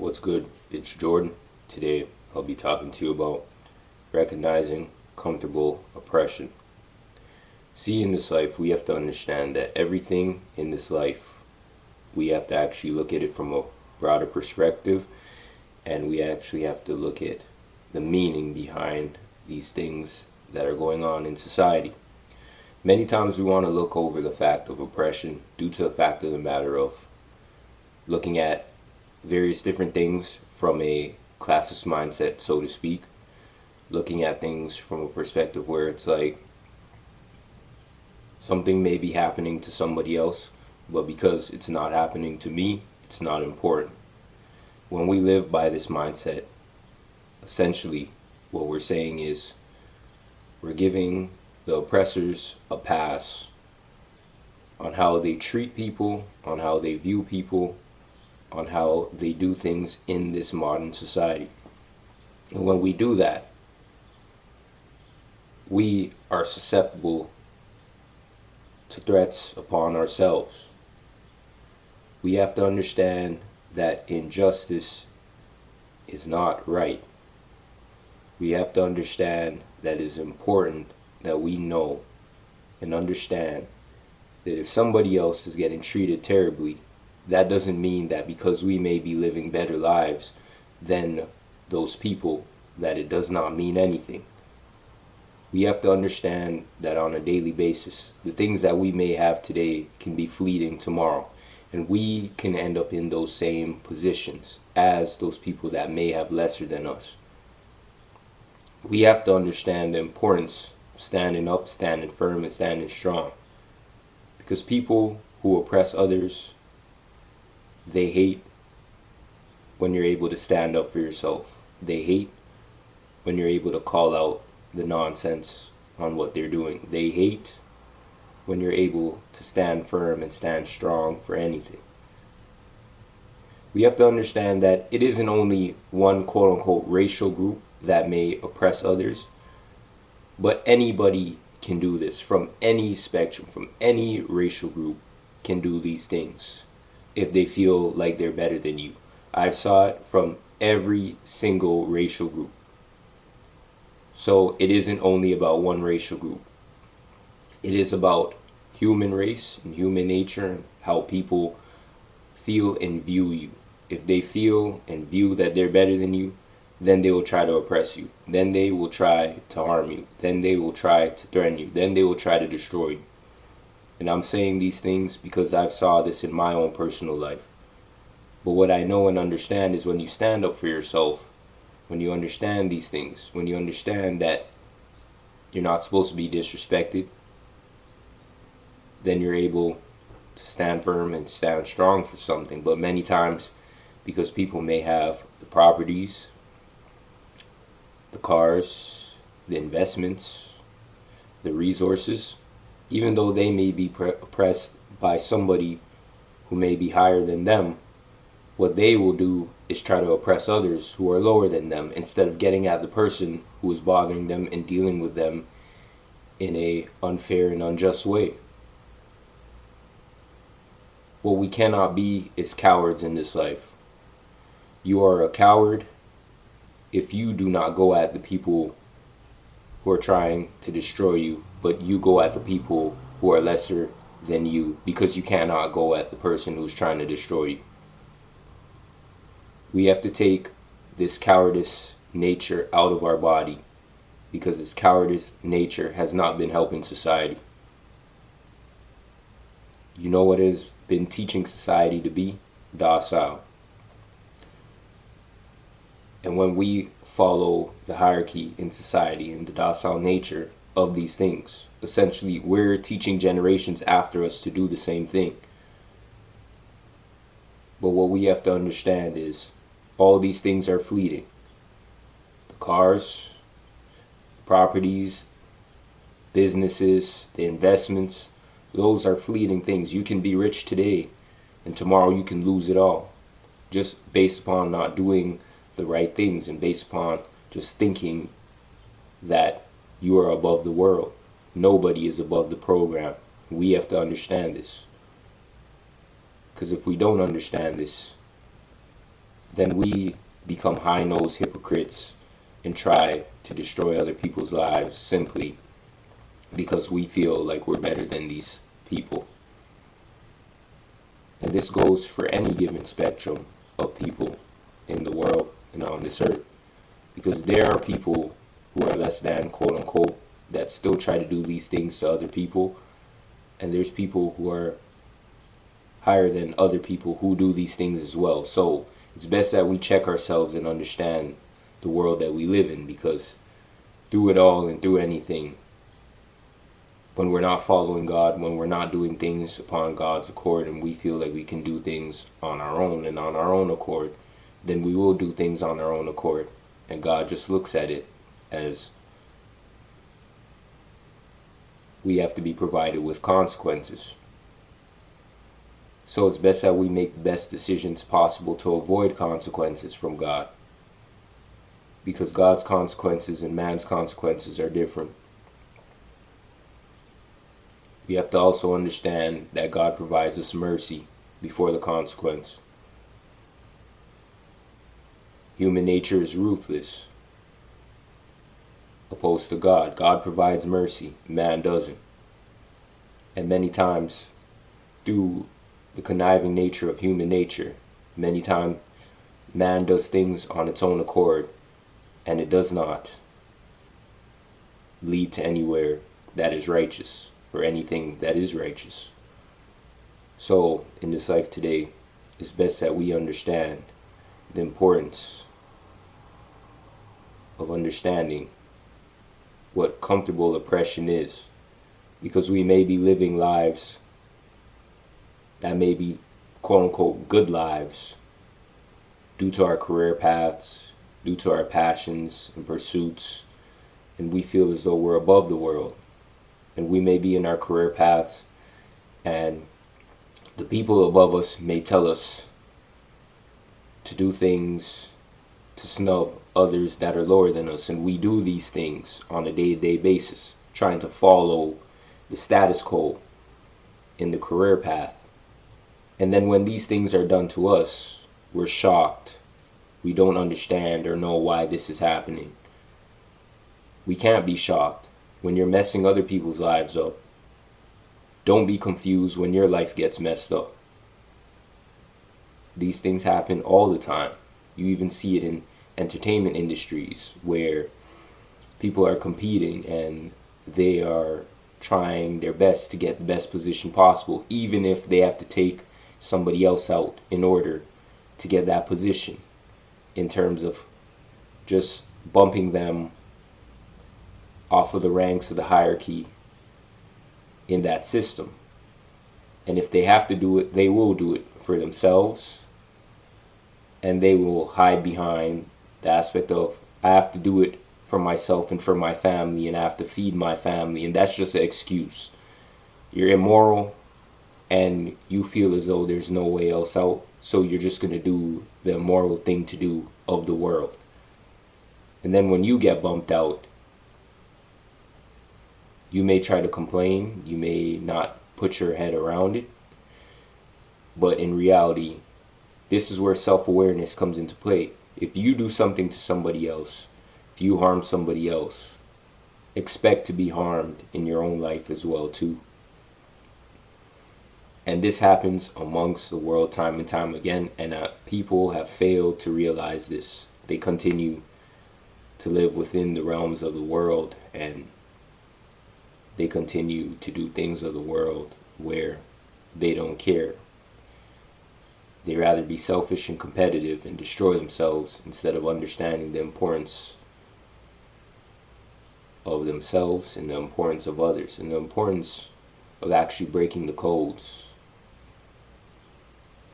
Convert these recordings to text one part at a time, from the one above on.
What's good? It's Jordan. Today I'll be talking to you about recognizing comfortable oppression. See, in this life, we have to understand that everything in this life, we have to actually look at it from a broader perspective, and we actually have to look at the meaning behind these things that are going on in society. Many times we want to look over the fact of oppression due to the fact of the matter of looking at various different things from a classist mindset, so to speak, looking at things from a perspective where it's like something may be happening to somebody else, but because it's not happening to me, it's not important. When we live by this mindset, essentially what we're saying is we're giving the oppressors a pass on how they treat people, on how they view people, on how they do things in this modern society. And when we do that, we are susceptible to threats upon ourselves. We have to understand that injustice is not right. We have to understand that it is important that we know and understand that if somebody else is getting treated terribly, that doesn't mean that because we may be living better lives than those people, that it does not mean anything. We have to understand that on a daily basis, the things that we may have today can be fleeting tomorrow, and we can end up in those same positions as those people that may have lesser than us. We have to understand the importance of standing up, standing firm, and standing strong, because people who oppress others, they hate when you're able to stand up for yourself. They hate when you're able to call out the nonsense on what they're doing. They hate when you're able to stand firm and stand strong for anything. We have to understand that it isn't only one quote-unquote racial group that may oppress others, but anybody can do this from any spectrum, from any racial group can do these things if they feel like they're better than you. I've saw it from every single racial group. So it isn't only about one racial group. It is about human race and human nature and how people feel and view you. If they feel and view that they're better than you, then they will try to oppress you. Then they will try to harm you. Then they will try to threaten you. Then they will try to destroy you. And I'm saying these things because I've saw this in my own personal life. But what I know and understand is when you stand up for yourself, when you understand these things, when you understand that you're not supposed to be disrespected, then you're able to stand firm and stand strong for something. But many times, because people may have the properties, the cars, the investments, the resources, even though they may be oppressed by somebody who may be higher than them, what they will do is try to oppress others who are lower than them instead of getting at the person who is bothering them and dealing with them in a unfair and unjust way. What we cannot be is cowards in this life. You are a coward if you do not go at the people who are trying to destroy you, but you go at the people who are lesser than you because you cannot go at the person who's trying to destroy you. We have to take this cowardice nature out of our body because this cowardice nature has not been helping society. You know what has been teaching society to be? Docile. And when we follow the hierarchy in society and the docile nature of these things, essentially we're teaching generations after us to do the same thing. But what we have to understand is all these things are fleeting. The cars, properties, businesses, the investments, those are fleeting things. You can be rich today and tomorrow you can lose it all just based upon not doing the right things and based upon just thinking that you are above the world. Nobody is above the program. We have to understand this. Because if we don't understand this, then we become high-nosed hypocrites and try to destroy other people's lives simply because we feel like we're better than these people. And this goes for any given spectrum of people in the world and on this earth. Because there are people who are less than, quote unquote, that still try to do these things to other people. And there's people who are higher than other people who do these things as well. So it's best that we check ourselves and understand the world that we live in, because through it all and through anything, when we're not following God, when we're not doing things upon God's accord, and we feel like we can do things on our own and on our own accord, then we will do things on our own accord. And God just looks at it as we have to be provided with consequences. So it's best that we make the best decisions possible to avoid consequences from God, because God's consequences and man's consequences are different. We have to also understand that God provides us mercy before the consequence. Human nature is ruthless, opposed to God. God provides mercy, man doesn't. And many times, through the conniving nature of human nature, many times man does things on its own accord, and it does not lead to anywhere that is righteous, or anything that is righteous. So, in this life today, it's best that we understand the importance of understanding what comfortable oppression is, because we may be living lives that may be quote unquote good lives due to our career paths, due to our passions and pursuits, and we feel as though we're above the world. And we may be in our career paths, and the people above us may tell us to do things to snub others that are lower than us, and we do these things on a day-to-day basis, trying to follow the status quo in the career path. And then when these things are done to us, we're shocked. We don't understand or know why this is happening. We can't be shocked when you're messing other people's lives up. Don't be confused when your life gets messed up. These things happen all the time. You even see it in entertainment industries where people are competing and they are trying their best to get the best position possible, even if they have to take somebody else out in order to get that position, in terms of just bumping them off of the ranks of the hierarchy in that system. And if they have to do it, they will do it for themselves, and they will hide behind the aspect of, I have to do it for myself and for my family, and I have to feed my family, and that's just an excuse. You're immoral and you feel as though there's no way else out, so you're just going to do the immoral thing to do of the world. And then when you get bumped out, you may try to complain, you may not put your head around it, but in reality, this is where self-awareness comes into play. If you do something to somebody else, if you harm somebody else, expect to be harmed in your own life as well too. And this happens amongst the world time and time again, and people have failed to realize this. They continue to live within the realms of the world, and they continue to do things of the world where they don't care. They rather be selfish and competitive and destroy themselves instead of understanding the importance of themselves and the importance of others and the importance of actually breaking the codes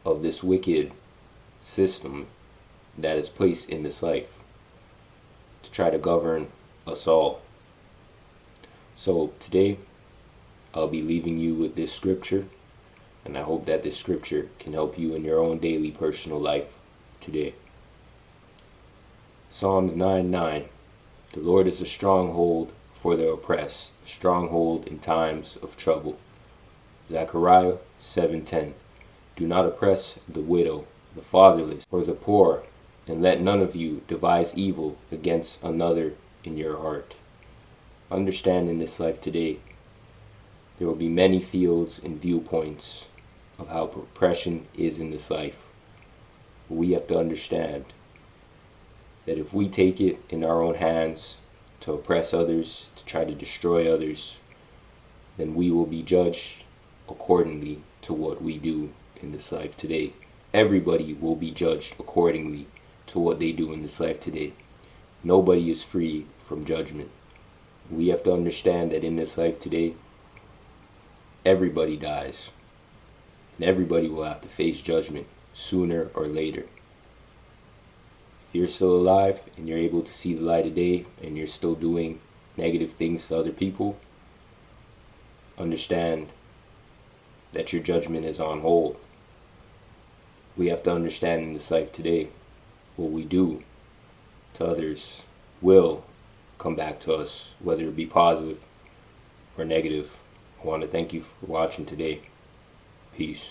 of this wicked system that is placed in this life to try to govern us all. So today, I'll be leaving you with this scripture, and I hope that this scripture can help you in your own daily personal life today. Psalms 9:9. The Lord is a stronghold for the oppressed, a stronghold in times of trouble. Zechariah 7:10. Do not oppress the widow the fatherless, or the poor, and let none of you devise evil against another in your heart. Understand in this life today, there will be many fields and viewpoints of how oppression is in this life. But we have to understand that if we take it in our own hands to oppress others, to try to destroy others, then we will be judged accordingly to what we do in this life today. Everybody will be judged accordingly to what they do in this life today. Nobody is free from judgment. We have to understand that in this life today, everybody dies. And everybody will have to face judgment sooner or later. If you're still alive and you're able to see the light of day and you're still doing negative things to other people, understand that your judgment is on hold. We have to understand in this life today, what we do to others will come back to us, whether it be positive or negative. I want to thank you for watching today. Peace.